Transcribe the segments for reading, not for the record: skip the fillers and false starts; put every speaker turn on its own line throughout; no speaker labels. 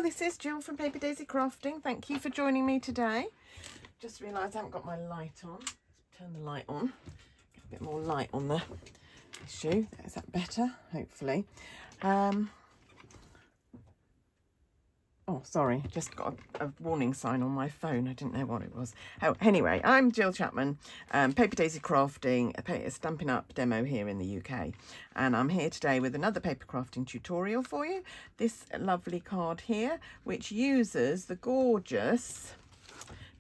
this is Jill from Paper Daisy Crafting. Thank you for joining me today. Just realised I haven't got my light on. Let's turn the light on. Get a bit more light on the issue. Is that better? Hopefully. Oh, sorry, just got a warning sign on my phone. I didn't know what it was. Oh, anyway, I'm Jill Chapman, Paper Daisy Crafting, a Stampin' Up demo here in the UK. And I'm here today with another paper crafting tutorial for you. This lovely card here, which uses the gorgeous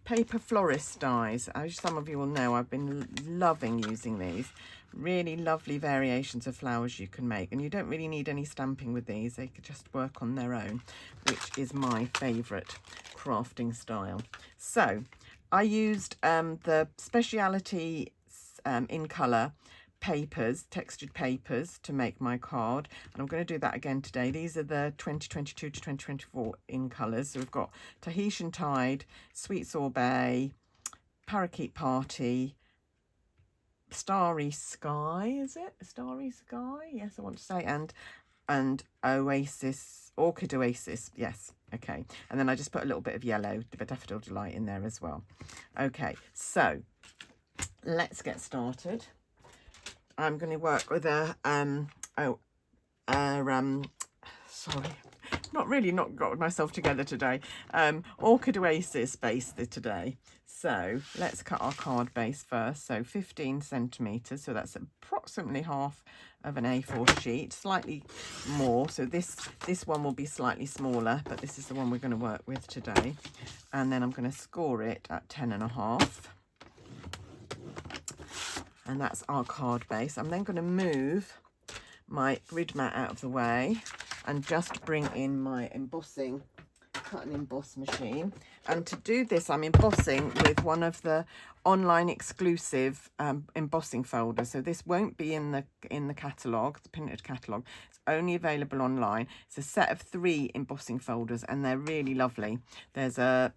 paper florist dies. As some of you will know, I've been loving using these. Really lovely variations of flowers you can make, and you don't really need any stamping with these. They could just work on their own, which is my favourite crafting style. So I used the Speciality in colour papers, textured papers, to make my card, and I'm going to do that again today. These are the 2022 to 2024 in colours. So we've got Tahitian Tide, Sweet Sorbet, Parakeet Party, Starry Sky, is it? Starry Sky? Yes, I want to say, and Oasis, Orchid Oasis, yes, okay. And then I just put a little bit of yellow, the Daffodil Delight, in there as well. Okay, so let's get started. I'm going to work with sorry, not got myself together today. Orchid Oasis base today. So let's cut our card base first. So 15 centimeters. So that's approximately half of an A4 sheet, slightly more. So this one will be slightly smaller, but this is the one we're going to work with today. And then I'm going to score it at 10.5. And that's our card base. I'm then going to move my grid mat out of the way and just bring in my embossing, cut and emboss machine. And to do this, I'm embossing with one of the online exclusive embossing folders. So this won't be in the catalogue, the printed catalogue. It's only available online. It's a set of 3 embossing folders, and they're really lovely. There's a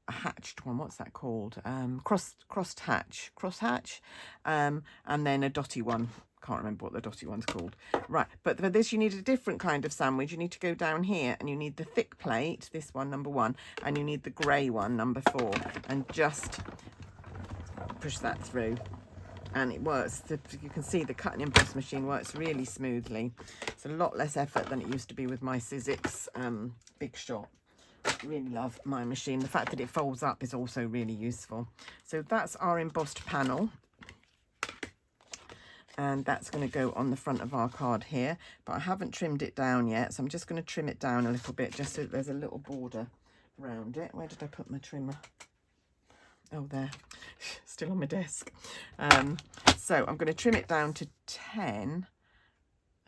hatched one, what's that called? Cross hatch, and then a dotty one. Can't remember what the dotty one's called. Right, but for this you need a different kind of sandwich. You need to go down here, and you need the thick plate, this one, number 1, and you need the grey one, number 4, and just push that through, and it works. You can see the cut and emboss machine works really smoothly. It's a lot less effort than it used to be with my Sizzix Big Shot. Really love my machine. The fact that it folds up is also really useful. So that's our embossed panel, and that's going to go on the front of our card here, but I haven't trimmed it down yet, so I'm just going to trim it down a little bit, just so there's a little border around it. Where did I put my trimmer? Oh, there. Still on my desk. So I'm going to trim it down to 10,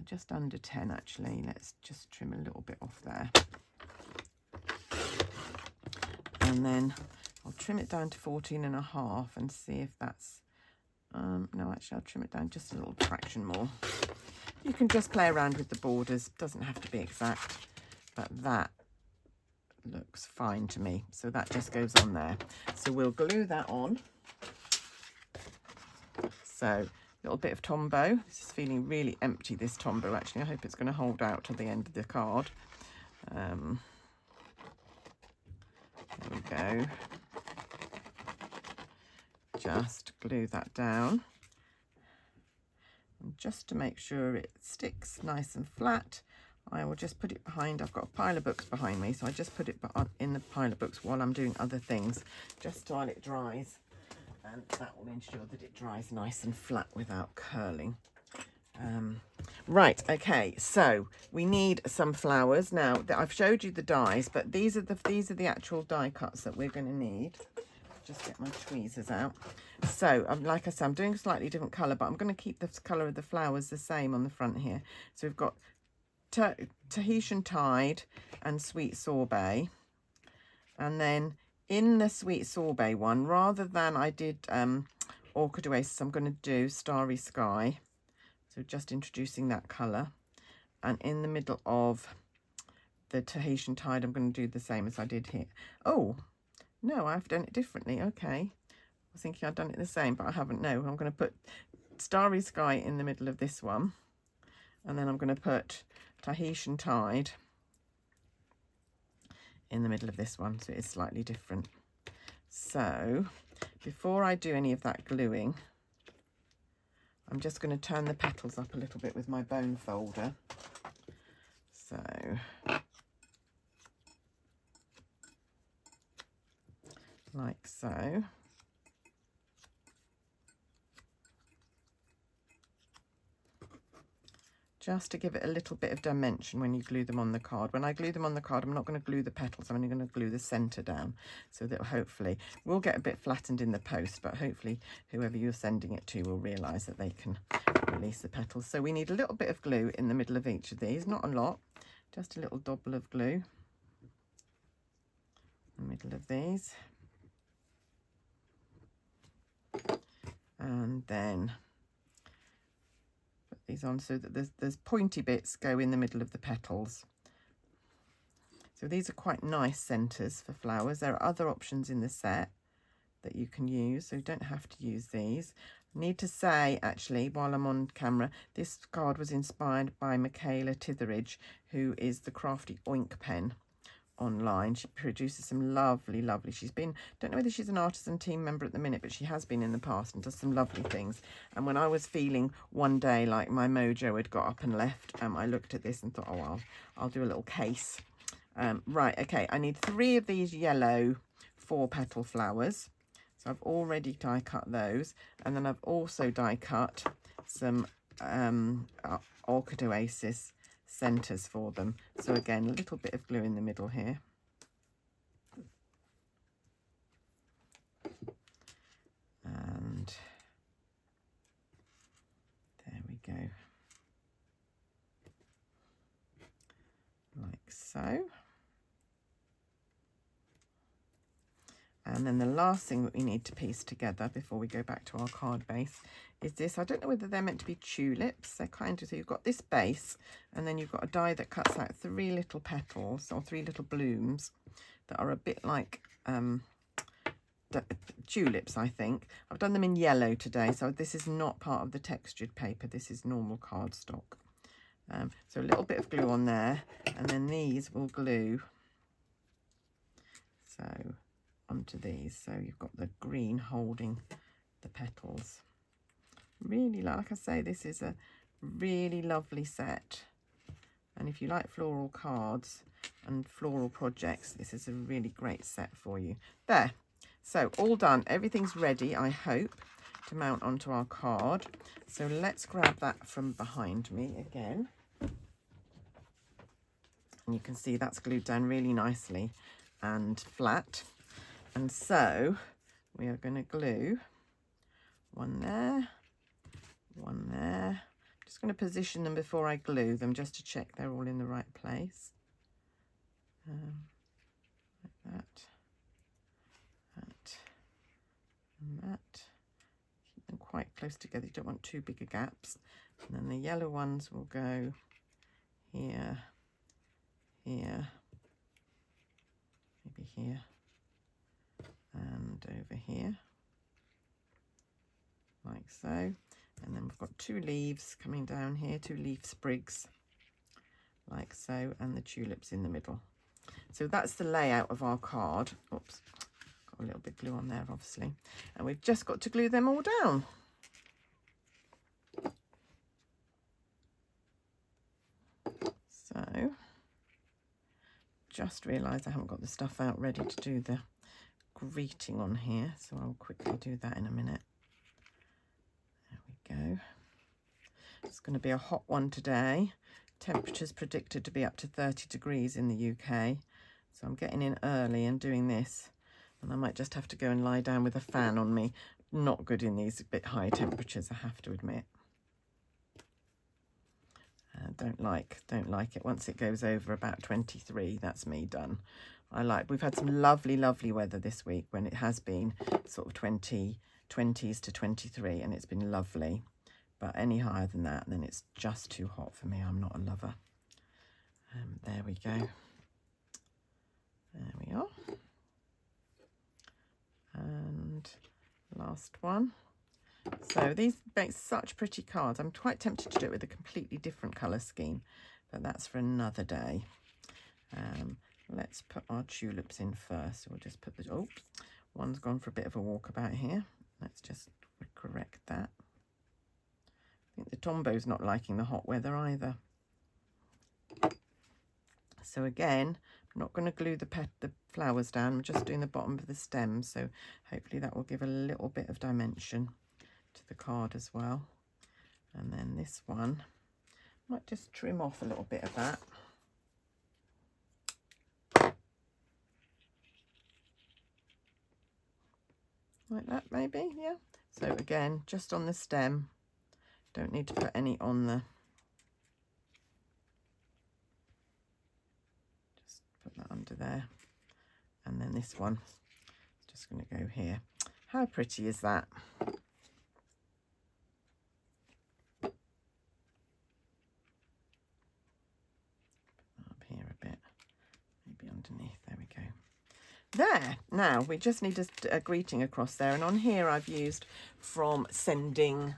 just under 10 actually. Let's just trim a little bit off there. And then I'll trim it down to 14.5 and see if that's, no, actually I'll trim it down just a little fraction more. You can just play around with the borders, doesn't have to be exact, but that looks fine to me. So that just goes on there. So we'll glue that on. So a little bit of Tombow. This is feeling really empty, this Tombow actually. I hope it's going to hold out till the end of the card. There we go. Just glue that down, and just to make sure it sticks nice and flat, I will just put it behind. I've got a pile of books behind me, so I just put it in the pile of books while I'm doing other things, just while it dries, and that will ensure that it dries nice and flat without curling. Right, okay, so we need some flowers now. I've showed you the dies, but these are the actual die cuts that we're going to need. Just get my tweezers out. So like I said, I'm doing a slightly different colour, but I'm going to keep the colour of the flowers the same on the front here. So we've got Tahitian Tide and Sweet Sorbet, and then in the Sweet Sorbet one, rather than I did Orchid Oasis, I'm going to do Starry Sky. So just introducing that colour, and in the middle of the Tahitian Tide I'm going to do the same as I did here. Oh no, I've done it differently. Okay, I was thinking I'd done it the same, but I haven't. No, I'm going to put Starry Sky in the middle of this one, and then I'm going to put Tahitian Tide in the middle of this one, so it is slightly different. So before I do any of that gluing, I'm just going to turn the petals up a little bit with my bone folder. So like so. Just to give it a little bit of dimension when you glue them on the card. When I glue them on the card, I'm not going to glue the petals, I'm only going to glue the centre down, so that hopefully will get a bit flattened in the post, but hopefully whoever you're sending it to will realise that they can release the petals. So we need a little bit of glue in the middle of each of these, not a lot, just a little dobble of glue in the middle of these. And then put these on so that there's pointy bits go in the middle of the petals. So these are quite nice centres for flowers. There are other options in the set that you can use, so you don't have to use these. I need to say, actually, while I'm on camera, this card was inspired by Michaela Titheridge, who is the Crafty Oink Pen online. She produces some lovely, she's been, don't know whether she's an artisan team member at the minute, but she has been in the past and does some lovely things. And when I was feeling one day like my mojo had got up and left, I looked at this and thought, oh well, I'll do a little case. Right, okay, I need 3 of these yellow 4-petal flowers. So I've already die cut those, and then I've also die cut some Orchid Oasis centres for them. So again, a little bit of glue in the middle here. And there we go. Like so. And then the last thing that we need to piece together before we go back to our card base is this. I don't know whether they're meant to be tulips. They're kind of, so you've got this base, and then you've got a die that cuts out 3 little petals or 3 little blooms that are a bit like tulips, I think. I've done them in yellow today, so this is not part of the textured paper. This is normal cardstock. So a little bit of glue on there, and then these will glue so onto these. So you've got the green holding the petals. Really, like I say, this is a really lovely set, and if you like floral cards and floral projects, this is a really great set for you. There, so all done, everything's ready, I hope, to mount onto our card. So let's grab that from behind me again, and you can see that's glued down really nicely and flat. And so we are going to glue one there, one there. I'm just going to position them before I glue them, just to check they're all in the right place. Like that, and that. Keep them quite close together. You don't want too big a gaps. And then the yellow ones will go here, here, maybe here, and over here, like so. And then we've got 2 leaves coming down here, 2 leaf sprigs, like so, and the tulips in the middle. So that's the layout of our card. Oops, got a little bit of glue on there, obviously. And we've just got to glue them all down. So, just realised I haven't got the stuff out ready to do the greeting on here, so I'll quickly do that in a minute. There we go. It's going to be a hot one today. Temperatures predicted to be up to 30 degrees in the UK, so I'm getting in early and doing this, and I might just have to go and lie down with a fan on me. Not good in these bit high temperatures, I have to admit. Don't like it once it goes over about 23. That's me done. We've had some lovely weather this week when it has been sort of 20s to 23, and it's been lovely. But any higher than that, then it's just too hot for me. I'm not a lover. There we go. There we are. And last one. So these make such pretty cards. I'm quite tempted to do it with a completely different colour scheme, but that's for another day. let's put our tulips in first. So we'll just put the, oops, one's gone for a bit of a walkabout here. Let's just correct that. I think the Tombo's not liking the hot weather either. So again, I'm not going to glue the flowers down. I'm just doing the bottom of the stem. So hopefully that will give a little bit of dimension to the card as well. And then this one, might just trim off a little bit of that. Like that maybe, yeah. So again, just on the stem, don't need to put any on the, just put that under there. And then this one is just going to go here. How pretty is that? Up here a bit, maybe underneath, there we go. There, now we just need a greeting across there, and on here I've used from Sending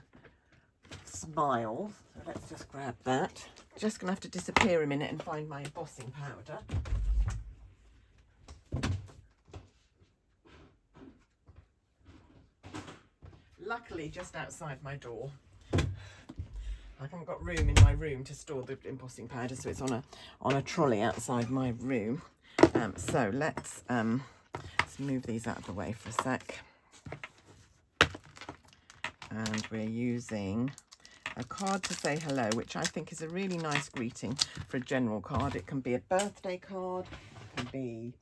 Smiles. So let's just grab that. Just gonna have to disappear a minute and find my embossing powder. Luckily just outside my door. I haven't got room in my room to store the embossing powder, so it's on a trolley outside my room. So let's move these out of the way for a sec. And we're using a card to say hello, which I think is a really nice greeting for a general card. It can be a birthday card, it can be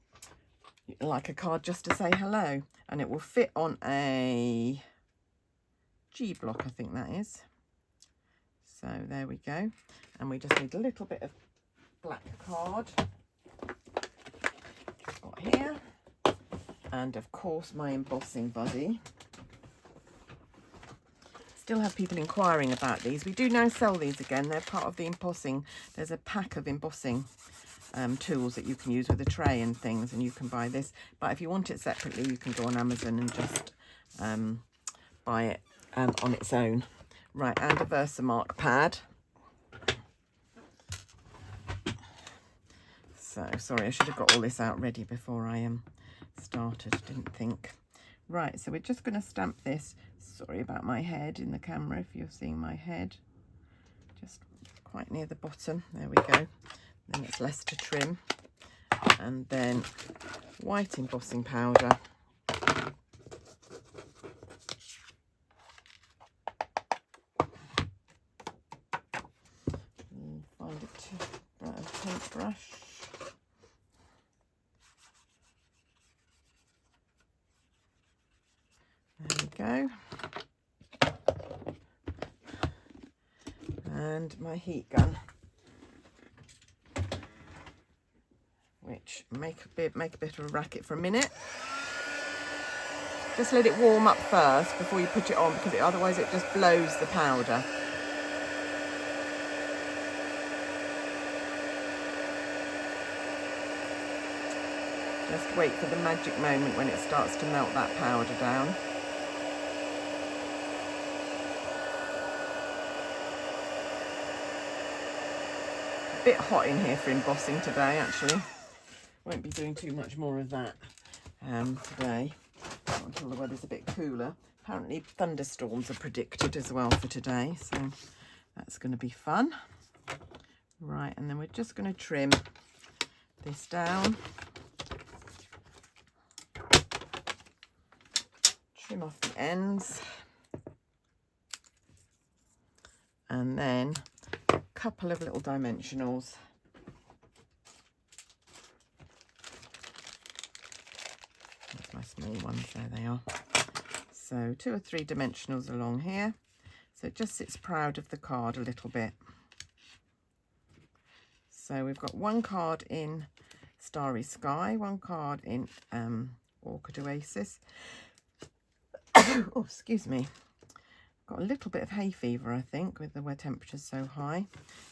like a card just to say hello, and it will fit on a G block, I think that is. So there we go. And we just need a little bit of black card. Got here. And of course my embossing buddy. Still have people inquiring about these. We do now sell these again. They're part of the embossing. There's a pack of embossing tools that you can use with a tray and things, and you can buy this. But if you want it separately, you can go on Amazon and just buy it on its own. Right, and a Versamark pad. So, sorry, I should have got all this out ready before I started, didn't think. Right, so we're just going to stamp this. Sorry about my head in the camera, if you're seeing my head. Just quite near the bottom. There we go. Then it's less to trim. And then white embossing powder. Find a paintbrush. There we go. And my heat gun, which make a bit of a racket for a minute. Just let it warm up first before you put it on, because otherwise it just blows the powder. Just wait for the magic moment when it starts to melt that powder down. A bit hot in here for embossing today, actually. Won't be doing too much more of that today, not until the weather's a bit cooler. Apparently thunderstorms are predicted as well for today, so that's going to be fun. Right, and then we're just going to trim this down. Trim off the ends. And then a couple of little dimensionals. There's my small ones, there they are. So 2 or 3 dimensionals along here. So it just sits proud of the card a little bit. So we've got one card in Starry Sky, one card in Orchid Oasis. Oh, excuse me. Got a little bit of hay fever, I think, with the weather temperatures so high.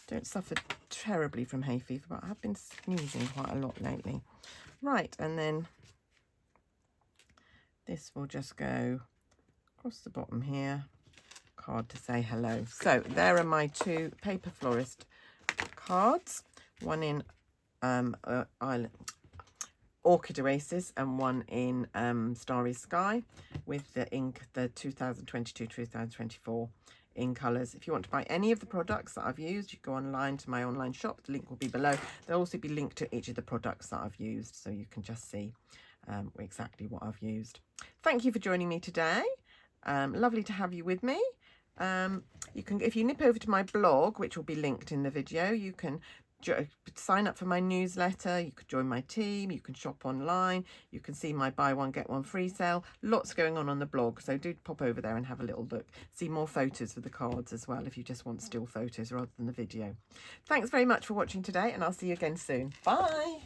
Don't suffer terribly from hay fever, but I have been sneezing quite a lot lately. Right, and then this will just go across the bottom here. Card to say hello. So there are my 2 Paper Florist cards. One in Orchid Oasis and one in Starry Sky with the ink, the 2022-2024 in colours. If you want to buy any of the products that I've used, you go online to my online shop. The link will be below. There'll also be linked to each of the products that I've used, so you can just see exactly what I've used. Thank you for joining me today. Lovely to have you with me. You can, if you nip over to my blog, which will be linked in the video, you can sign up for my newsletter, you could join my team, you can shop online, you can see my buy one get one free sale. Lots going on the blog, so do pop over there and have a little look. See more photos of the cards as well if you just want still photos rather than the video. Thanks very much for watching today, and I'll see you again soon. Bye.